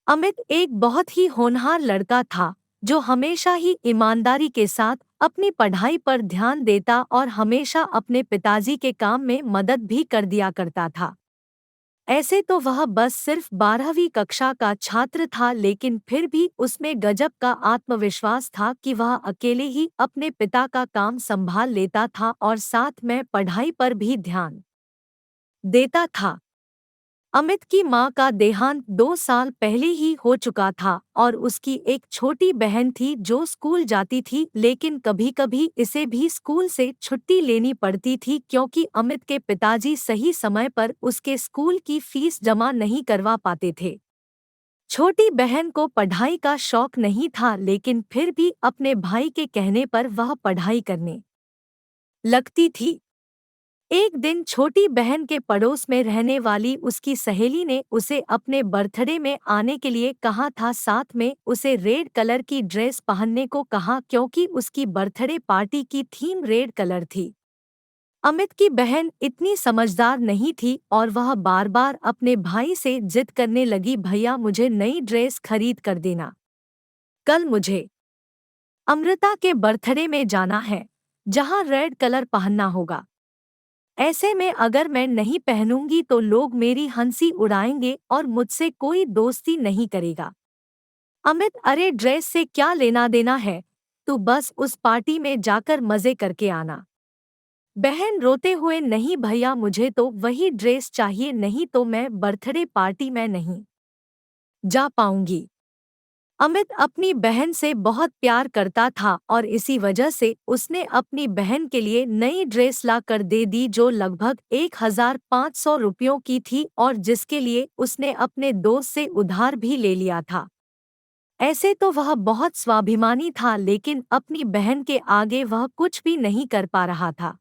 अमित एक बहुत ही होनहार लड़का था जो हमेशा ही ईमानदारी के साथ अपनी पढ़ाई पर ध्यान देता और हमेशा अपने पिताजी के काम में मदद भी कर दिया करता था। ऐसे तो वह बस सिर्फ 12वीं कक्षा का छात्र था, लेकिन फिर भी उसमें गजब का आत्मविश्वास था कि वह अकेले ही अपने पिता का काम संभाल लेता था और साथ में पढ़ाई पर भी ध्यान देता था। अमित की मां का देहांत 2 साल पहले ही हो चुका था और उसकी एक छोटी बहन थी जो स्कूल जाती थी, लेकिन कभी-कभी इसे भी स्कूल से छुट्टी लेनी पड़ती थी क्योंकि अमित के पिताजी सही समय पर उसके स्कूल की फीस जमा नहीं करवा पाते थे। छोटी बहन को पढ़ाई का शौक नहीं था, लेकिन फिर भी अपने भाई के कहने पर वह पढ़ाई करने लगती थी। एक दिन छोटी बहन के पड़ोस में रहने वाली उसकी सहेली ने उसे अपने बर्थडे में आने के लिए कहा था। साथ में उसे रेड कलर की ड्रेस पहनने को कहा क्योंकि उसकी बर्थडे पार्टी की थीम रेड कलर थी। अमित की बहन इतनी समझदार नहीं थी और वह बार बार अपने भाई से जिद करने लगी, भैया मुझे नई ड्रेस खरीद कर देना, कल मुझे अमृता के बर्थडे में जाना है जहाँ रेड कलर पहनना होगा। ऐसे में अगर मैं नहीं पहनूंगी तो लोग मेरी हंसी उड़ाएंगे और मुझसे कोई दोस्ती नहीं करेगा। अमित, अरे ड्रेस से क्या लेना देना है, तू बस उस पार्टी में जाकर मजे करके आना। बहन रोते हुए, नहीं भैया मुझे तो वही ड्रेस चाहिए, नहीं तो मैं बर्थडे पार्टी में नहीं जा पाऊंगी। अमित अपनी बहन से बहुत प्यार करता था और इसी वजह से उसने अपनी बहन के लिए नई ड्रेस ला कर दे दी जो लगभग 1500 रुपयों की थी और जिसके लिए उसने अपने दोस्त से उधार भी ले लिया था। ऐसे तो वह बहुत स्वाभिमानी था, लेकिन अपनी बहन के आगे वह कुछ भी नहीं कर पा रहा था।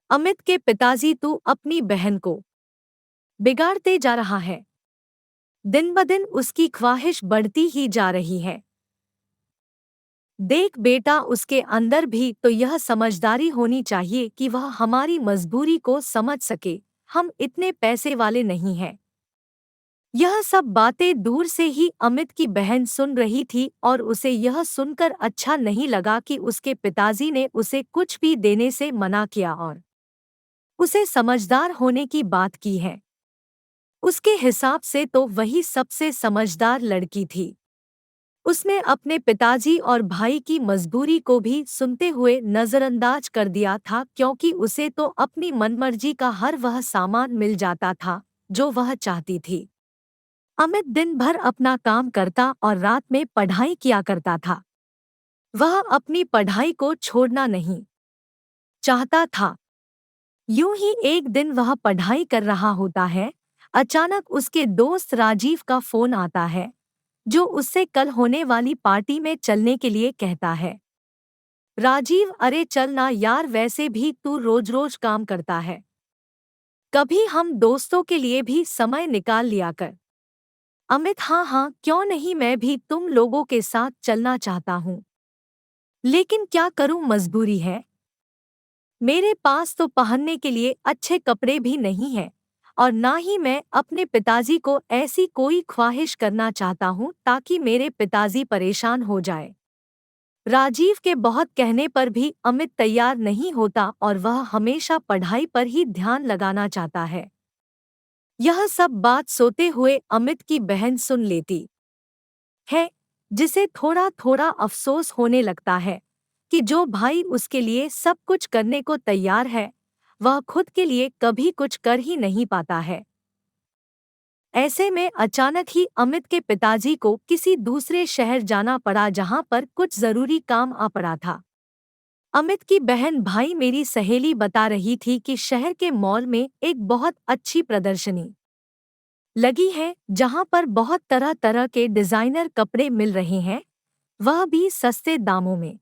अमित के पिताजी, तू अपनी बहन को बिगाड़ते जा रहा है। दिन ब दिन उसकी ख्वाहिश बढ़ती ही जा रही है। देख बेटा, उसके अंदर भी तो यह समझदारी होनी चाहिए कि वह हमारी मजबूरी को समझ सके। हम इतने पैसे वाले नहीं हैं। यह सब बातें दूर से ही अमित की बहन सुन रही थी और उसे यह सुनकर अच्छा नहीं लगा कि उसके पिताजी ने उसे कुछ भी देने से मना किया और उसे समझदार होने की बात की है। उसके हिसाब से तो वही सबसे समझदार लड़की थी। उसने अपने पिताजी और भाई की मजबूरी को भी सुनते हुए नजरअंदाज कर दिया था क्योंकि उसे तो अपनी मनमर्जी का हर वह सामान मिल जाता था जो वह चाहती थी। अमित दिन भर अपना काम करता और रात में पढ़ाई किया करता था। वह अपनी पढ़ाई को छोड़ना नहीं चाहता था। यूं ही एक दिन वह पढ़ाई कर रहा होता है, अचानक उसके दोस्त राजीव का फोन आता है जो उससे कल होने वाली पार्टी में चलने के लिए कहता है। राजीव, अरे चल ना यार, वैसे भी तू रोज रोज काम करता है, कभी हम दोस्तों के लिए भी समय निकाल लिया कर। अमित, हाँ हाँ क्यों नहीं, मैं भी तुम लोगों के साथ चलना चाहता हूँ, लेकिन क्या करूँ, मजबूरी है। मेरे पास तो पहनने के लिए अच्छे कपड़े भी नहीं हैं और ना ही मैं अपने पिताजी को ऐसी कोई ख्वाहिश करना चाहता हूँ ताकि मेरे पिताजी परेशान हो जाए। राजीव के बहुत कहने पर भी अमित तैयार नहीं होता और वह हमेशा पढ़ाई पर ही ध्यान लगाना चाहता है। यह सब बात सोते हुए अमित की बहन सुन लेती है, जिसे थोड़ा थोड़ा अफसोस होने लगता है कि जो भाई उसके लिए सब कुछ करने को तैयार है, वह खुद के लिए कभी कुछ कर ही नहीं पाता है। ऐसे में अचानक ही अमित के पिताजी को किसी दूसरे शहर जाना पड़ा जहां पर कुछ जरूरी काम आ पड़ा था। अमित की बहन, भाई मेरी सहेली बता रही थी कि शहर के मॉल में एक बहुत अच्छी प्रदर्शनी लगी है जहां पर बहुत तरह तरह के डिजाइनर कपड़े मिल रहे हैं, वह भी सस्ते दामों में।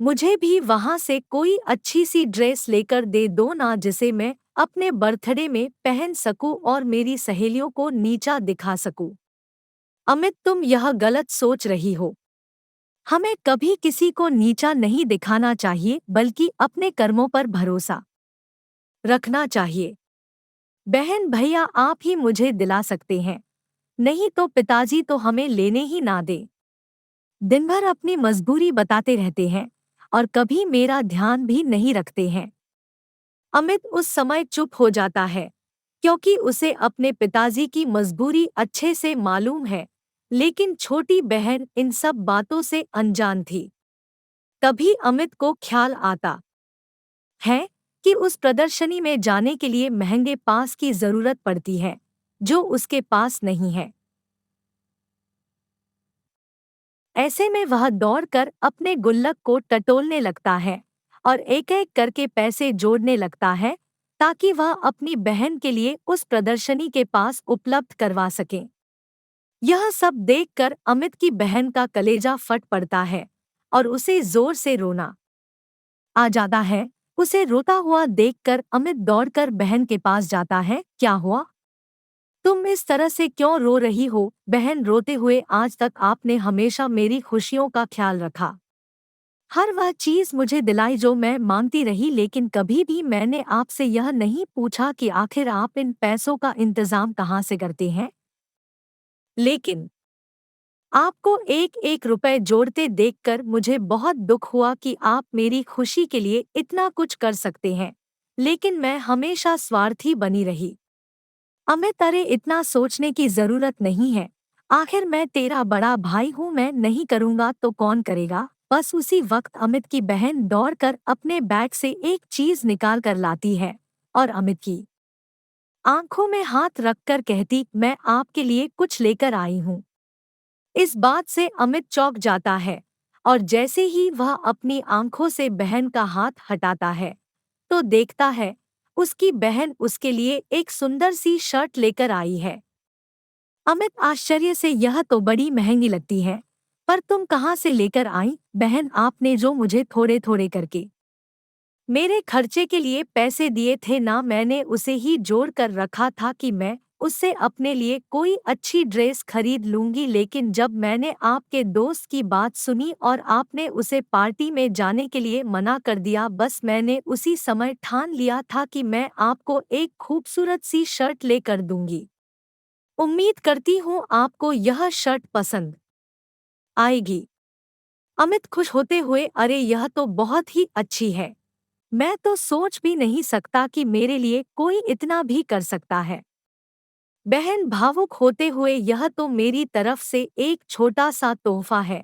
मुझे भी वहां से कोई अच्छी सी ड्रेस लेकर दे दो ना, जिसे मैं अपने बर्थडे में पहन सकूं और मेरी सहेलियों को नीचा दिखा सकूं। अमित, तुम यह गलत सोच रही हो। हमें कभी किसी को नीचा नहीं दिखाना चाहिए, बल्कि अपने कर्मों पर भरोसा रखना चाहिए। बहन, भैया आप ही मुझे दिला सकते हैं। नहीं तो पिताजी तो हमें लेने ही ना दे। दिन भर अपनी मजबूरी बताते रहते हैं और कभी मेरा ध्यान भी नहीं रखते हैं। अमित उस समय चुप हो जाता है क्योंकि उसे अपने पिताजी की मजबूरी अच्छे से मालूम है, लेकिन छोटी बहन इन सब बातों से अनजान थी। तभी अमित को ख्याल आता है कि उस प्रदर्शनी में जाने के लिए महंगे पास की जरूरत पड़ती है, जो उसके पास नहीं है। ऐसे में वह दौड़कर अपने गुल्लक को टटोलने लगता है और एक एक करके पैसे जोड़ने लगता है ताकि वह अपनी बहन के लिए उस प्रदर्शनी के पास उपलब्ध करवा सके। यह सब देखकर अमित की बहन का कलेजा फट पड़ता है और उसे जोर से रोना आ जाता है। उसे रोता हुआ देखकर अमित दौड़कर बहन के पास जाता है। क्या हुआ? तुम इस तरह से क्यों रो रही हो? बहन रोते हुए, आज तक आपने हमेशा मेरी खुशियों का ख्याल रखा। हर वह चीज मुझे दिलाई जो मैं मांगती रही, लेकिन कभी भी मैंने आपसे यह नहीं पूछा कि आखिर आप इन पैसों का इंतजाम कहाँ से करते हैं। लेकिन आपको एक एक रुपए जोड़ते देखकर मुझे बहुत दुख हुआ कि आप मेरी खुशी के लिए इतना कुछ कर सकते हैं, लेकिन मैं हमेशा स्वार्थी बनी रही। अमित, अरे इतना सोचने की जरूरत नहीं है। आखिर मैं तेरा बड़ा भाई हूँ, मैं नहीं करूँगा तो कौन करेगा? बस उसी वक्त अमित की बहन दौड़कर अपने बैग से एक चीज निकाल कर लाती है और अमित की आंखों में हाथ रखकर कहती, मैं आपके लिए कुछ लेकर आई हूँ। इस बात से अमित चौंक जाता है और जैसे ही वह अपनी आंखों से बहन का हाथ हटाता है तो देखता है उसकी बहन उसके लिए एक सुंदर सी शर्ट लेकर आई है। अमित आश्चर्य से, यह तो बड़ी महंगी लगती है, पर तुम कहाँ से लेकर आई? बहन, आपने जो मुझे थोड़े थोड़े करके मेरे खर्चे के लिए पैसे दिए थे ना, मैंने उसे ही जोड़ कर रखा था कि मैं उससे अपने लिए कोई अच्छी ड्रेस खरीद लूंगी, लेकिन जब मैंने आपके दोस्त की बात सुनी और आपने उसे पार्टी में जाने के लिए मना कर दिया, बस मैंने उसी समय ठान लिया था कि मैं आपको एक खूबसूरत सी शर्ट लेकर दूंगी। उम्मीद करती हूँ आपको यह शर्ट पसंद आएगी। अमित खुश होते हुए, अरे यह तो बहुत ही अच्छी है। मैं तो सोच भी नहीं सकता कि मेरे लिए कोई इतना भी कर सकता है। बहन भावुक होते हुए, यह तो मेरी तरफ से एक छोटा सा तोहफा है,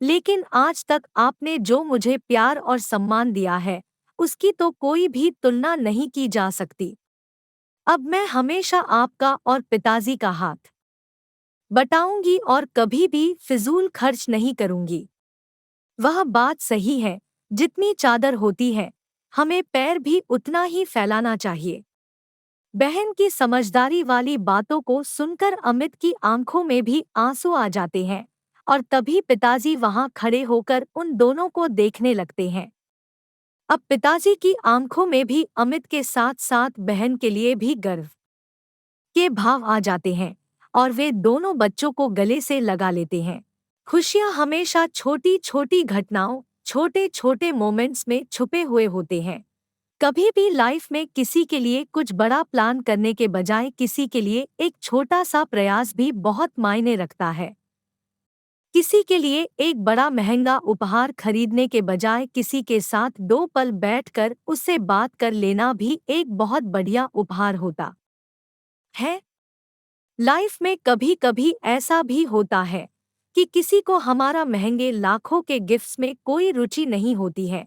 लेकिन आज तक आपने जो मुझे प्यार और सम्मान दिया है उसकी तो कोई भी तुलना नहीं की जा सकती। अब मैं हमेशा आपका और पिताजी का हाथ बटाऊंगी और कभी भी फिजूल खर्च नहीं करूंगी। वह बात सही है, जितनी चादर होती है हमें पैर भी उतना ही फैलाना चाहिए। बहन की समझदारी वाली बातों को सुनकर अमित की आंखों में भी आंसू आ जाते हैं और तभी पिताजी वहां खड़े होकर उन दोनों को देखने लगते हैं। अब पिताजी की आंखों में भी अमित के साथ साथ बहन के लिए भी गर्व के भाव आ जाते हैं और वे दोनों बच्चों को गले से लगा लेते हैं। खुशियां हमेशा छोटी छोटी घटनाओं, छोटे छोटे मोमेंट्स में छुपे हुए होते हैं। कभी भी लाइफ में किसी के लिए कुछ बड़ा प्लान करने के बजाय किसी के लिए एक छोटा सा प्रयास भी बहुत मायने रखता है। किसी के लिए एक बड़ा महंगा उपहार खरीदने के बजाय किसी के साथ 2 पल बैठकर उससे बात कर लेना भी एक बहुत बढ़िया उपहार होता है। लाइफ में कभी कभी ऐसा भी होता है कि किसी को हमारा महंगे लाखों के गिफ्ट्स में कोई रुचि नहीं होती है,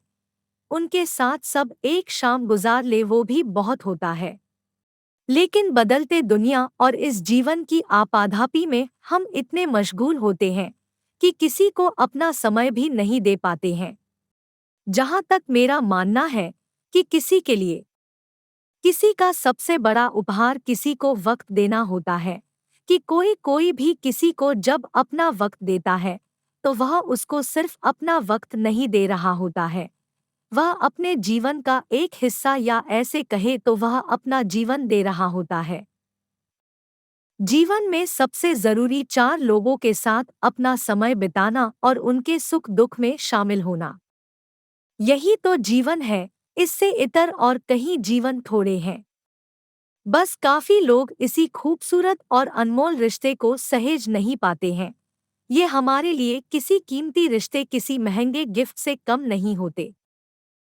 उनके साथ सब एक शाम गुजार ले वो भी बहुत होता है। लेकिन बदलते दुनिया और इस जीवन की आपाधापी में हम इतने मशगूल होते हैं कि किसी को अपना समय भी नहीं दे पाते हैं। जहाँ तक मेरा मानना है कि किसी के लिए किसी का सबसे बड़ा उपहार किसी को वक्त देना होता है, कि कोई कोई भी किसी को जब अपना वक्त देता है तो वह उसको सिर्फ अपना वक्त नहीं दे रहा होता है, वह अपने जीवन का एक हिस्सा, या ऐसे कहे तो वह अपना जीवन दे रहा होता है। जीवन में सबसे जरूरी 4 लोगों के साथ अपना समय बिताना और उनके सुख दुख में शामिल होना, यही तो जीवन है। इससे इतर और कहीं जीवन थोड़े हैं। बस काफी लोग इसी खूबसूरत और अनमोल रिश्ते को सहेज नहीं पाते हैं। ये हमारे लिए किसी कीमती रिश्ते किसी महंगे गिफ्ट से कम नहीं होते।